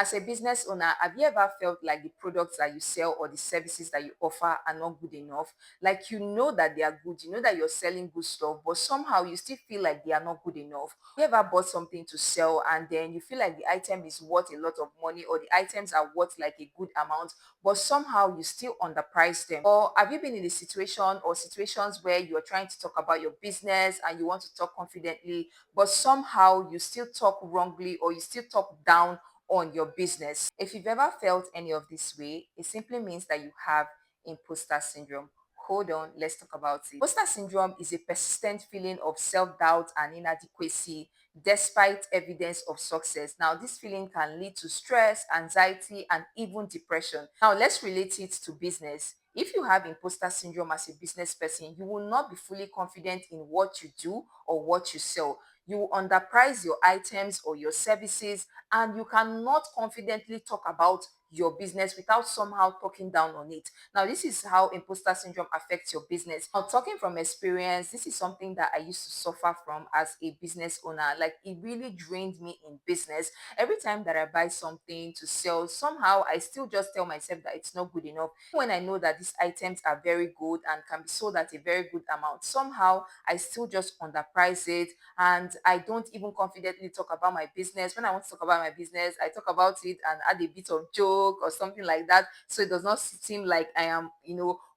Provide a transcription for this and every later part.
As a business owner, have you ever felt like the products that you sell or the services that you offer are not good enough? Like you know that they are good, you know that you're selling good stuff, but somehow you still feel like they are not good enough. Have you ever bought something to sell and then you feel like the item is worth a lot of money or the items are worth like a good amount, but somehow you still underprice them? Or have you been in a situation or situations where you're trying to talk about your business and you want to talk confidently, but somehow you still talk wrongly or you still talk down on your business? If you've ever felt any of this way, it simply means that you have imposter syndrome. Hold on, let's talk about it. Imposter syndrome is a persistent feeling of self doubt and inadequacy despite evidence of success. Now, this feeling can lead to stress, anxiety, and even depression. Now, let's relate it to business. If you have imposter syndrome as a business person, you will not be fully confident in what you do or what you sell. You will underprice your items or your services, and you cannot confidently talk about your business without somehow talking down on it. Now, this is how imposter syndrome affects your business. Now, talking from experience, this is something that I used to suffer from as a business owner. Like, it really drained me in business. Every time that I buy something to sell, somehow I still just tell myself that it's not good enough. When I know that these items are very good and can be sold at a very good amount, somehow I still just underprice it, and I don't even confidently talk about my business. When I want to talk about my business, I talk about it and add a bit of joke or something like that, so it does not seem like I am,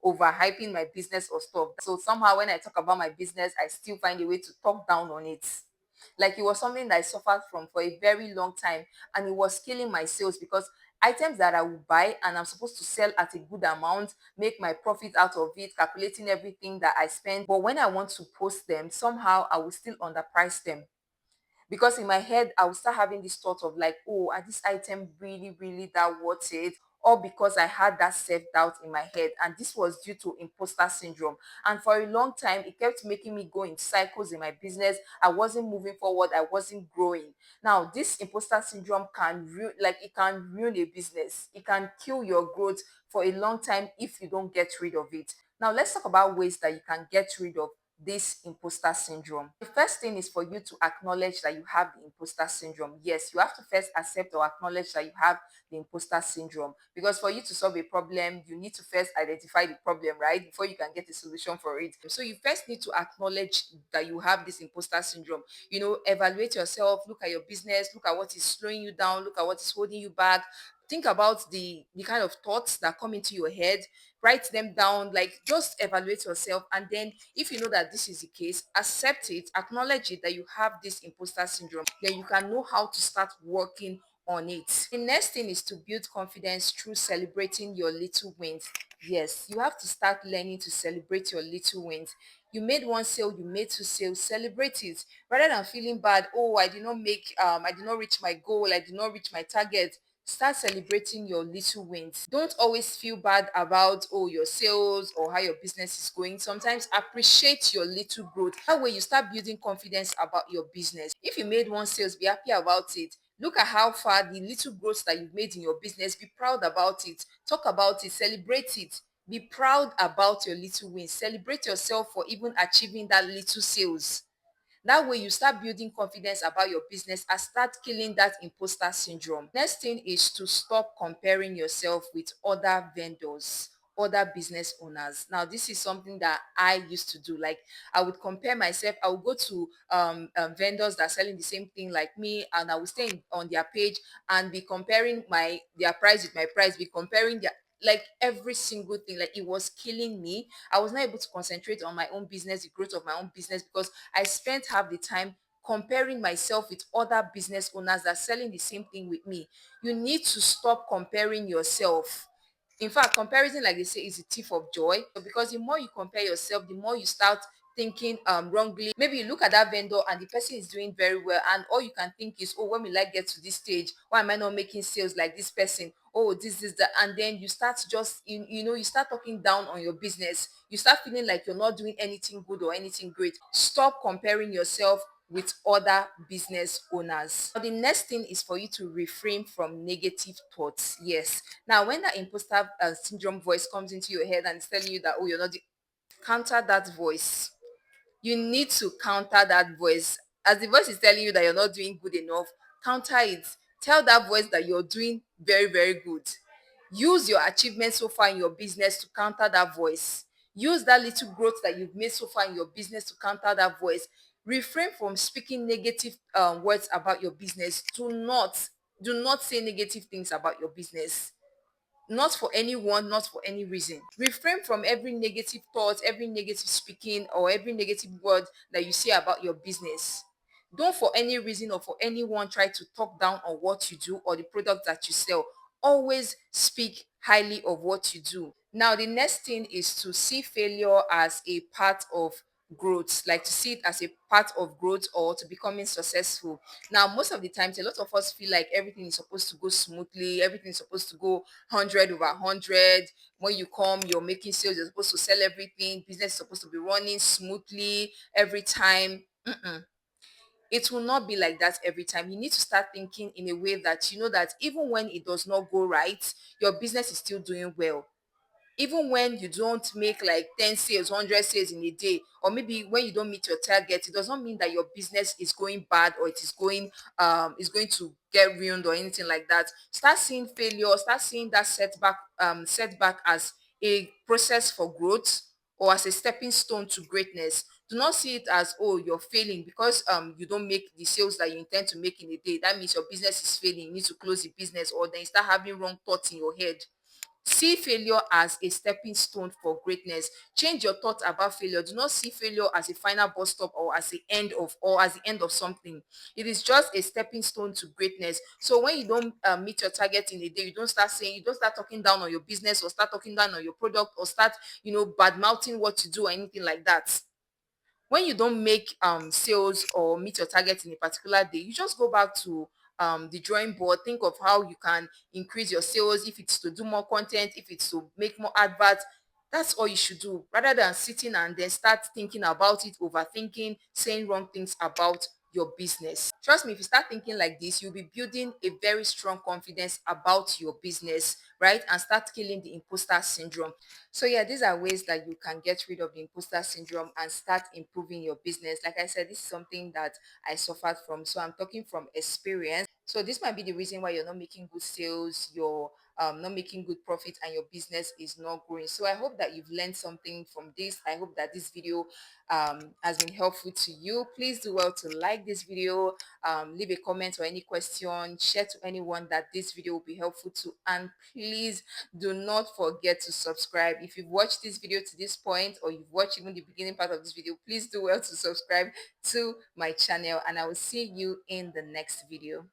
overhyping my business or stuff. So somehow when I talk about my business, I still find a way to talk down on it. Like it was something that I suffered from for a very long time, and it was killing my sales because items that I would buy and I'm supposed to sell at a good amount, make my profit out of it, calculating everything that I spend. But when I want to post them, somehow I will still underprice them, because in my head I will start having this thought of like, oh, are this item really really that worth it? Or because I had that self-doubt in my head, and this was due to imposter syndrome. And for a long time it kept making me go in cycles in my business. I wasn't moving forward, I wasn't growing. Now this imposter syndrome can it can ruin a business, it can kill your growth for a long time if you don't get rid of it. Now let's talk about ways that you can get rid of this imposter syndrome. The first thing is for you to acknowledge that you have the imposter syndrome. Yes, you have to first accept or acknowledge that you have the imposter syndrome, because for you to solve a problem, you need to first identify the problem, right? Before you can get a solution for it. So you first need to acknowledge that you have this imposter syndrome. Evaluate yourself, look at your business, look at what is slowing you down, look at what is holding you back. Think about the kind of thoughts that come into your head, write them down, like just evaluate yourself. And then if you know that this is the case, accept it, acknowledge it that you have this imposter syndrome, then you can know how to start working on it. The next thing is to build confidence through celebrating your little wins. Yes, you have to start learning to celebrate your little wins. You made one sale, you made two sales, celebrate it rather than feeling bad. Oh, I did not reach my goal, I did not reach my target. Start celebrating your little wins. Don't always feel bad about, oh, your sales or how your business is going. Sometimes appreciate your little growth. That way you start building confidence about your business. If you made one sales, be happy about it. Look at how far the little growth that you've made in your business. Be proud about it. Talk about it. Celebrate it. Be proud about your little wins. Celebrate yourself for even achieving that little sales. That way you start building confidence about your business and start killing that imposter syndrome. Next thing is to stop comparing yourself with other vendors, other business owners. Now this is something that I used to do. Like I would compare myself, I would go to vendors that are selling the same thing like me, and I would stay on their page and be comparing their price with my price, be comparing their, like every single thing. Like it was killing me. I was not able to concentrate on my own business, the growth of my own business, because I spent half the time comparing myself with other business owners that are selling the same thing with me. You need to stop comparing yourself. In fact, comparison, like they say, is a thief of joy. Because the more you compare yourself, the more you start thinking wrongly. Maybe you look at that vendor and the person is doing very well, and all you can think is, oh, when will I get to this stage? Why am I not making sales like this person? Oh, this is that. And then you start just you start talking down on your business. You start feeling like you're not doing anything good or anything great. Stop comparing yourself with other business owners. Now, the next thing is for you to refrain from negative thoughts. Yes. Now, when that imposter syndrome voice comes into your head and it's telling you that, oh, you're not, counter that voice. You need to counter that voice. As the voice is telling you that you're not doing good enough, counter it. Tell that voice that you're doing very, very good. Use your achievements so far in your business to counter that voice. Use that little growth that you've made so far in your business to counter that voice. Refrain from speaking negative words about your business. Do not say negative things about your business, not for anyone, not for any reason. Refrain from every negative thought, every negative speaking, or every negative word that you say about your business. Don't for any reason or for anyone try to talk down on what you do or the product that you sell. Always speak highly of what you do. Now, the next thing is to see failure as a part of growth, like to see it as a part of growth or to becoming successful. Now, most of the times, a lot of us feel like everything is supposed to go smoothly, everything is supposed to go 100 over 100. When you come, you're making sales, you're supposed to sell everything, business is supposed to be running smoothly every time. It will not be like that every time. You need to start thinking in a way that you know that even when it does not go right, your business is still doing well. Even when you don't make like 10 sales, 100 sales in a day, or maybe when you don't meet your target, it does not mean that your business is going bad or it is going to get ruined or anything like that. Start seeing failure, start seeing that setback as a process for growth or as a stepping stone to greatness. Do not see it as, oh, you're failing because you don't make the sales that you intend to make in a day. That means your business is failing, you need to close the business, or then you start having wrong thoughts in your head. See failure as a stepping stone for greatness. Change your thoughts about failure. Do not see failure as a final bus stop or as the end of something. It is just a stepping stone to greatness. So when you don't meet your target in a day, you don't start talking down on your business or start talking down on your product or start, bad mouthing what you do or anything like that. When you don't make sales or meet your target in a particular day, you just go back to the drawing board. Think of how you can increase your sales. If it's to do more content, if it's to make more adverts, that's all you should do, rather than sitting and then start thinking about it, overthinking, saying wrong things about your business. Trust me, if you start thinking like this, you'll be building a very strong confidence about your business, right? And start killing the imposter syndrome. So yeah, these are ways that you can get rid of the imposter syndrome and start improving your business. Like I said, this is something that I suffered from. So I'm talking from experience. So this might be the reason why you're not making good sales, you're not making good profit, and your business is not growing. So I hope that you've learned something from this. I hope that this video has been helpful to you. Please do well to like this video, leave a comment or any question, share to anyone that this video will be helpful to, and please do not forget to subscribe. If you've watched this video to this point, or you've watched even the beginning part of this video, please do well to subscribe to my channel, and I will see you in the next video.